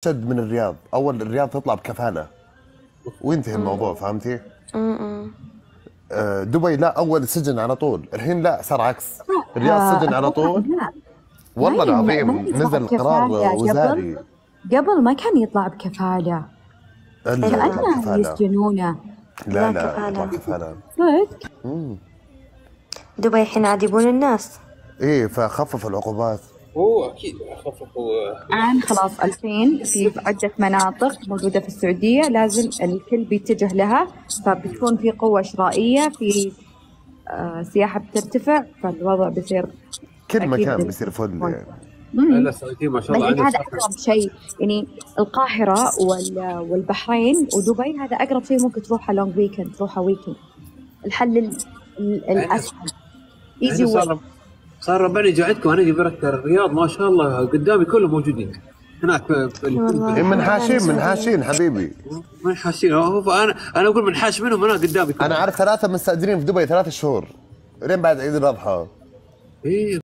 شد من الرياض، اول الرياض تطلع بكفاله وينتهي الموضوع، فهمتي؟ دبي لا، اول سجن على طول، الحين لا صار عكس، الرياض سجن على طول. لا، والله ما العظيم يطلع نزل قرار بكفالة. وزاري. قبل ما كان يطلع بكفالة، الا يطلع كأنه بكفاله. يسجنونه. لا كفالة. يطلع كفاله. صدق؟ دبي الحين عاد يبون الناس. ايه فخفف العقوبات. هو اكيد خففوا. الآن خلاص الحين في عدة مناطق موجودة في السعودية لازم الكل بيتجه لها، فبتكون في قوة شرائية، في سياحة بترتفع، فالوضع بيصير كل أكيد مكان بيصير فل يعني. لا السعوديين ما شاء الله هذا عندهم أقرب شيء، يعني القاهرة والبحرين ودبي هذا أقرب شيء ممكن تروحها لونج ويكند، تروحها ويكند. الحل الأسهل ايزي يعني صار ربنا يجي عندكم. انا اجي برك الرياض ما شاء الله قدامي كلهم موجودين هناك إيه منحاشين حبيبي، منحاشين. انا اقول منحاش منهم انا قدامي كلهم. انا عارف 3 مستأجرين في دبي 3 شهور لين بعد عيد الاضحى. ايه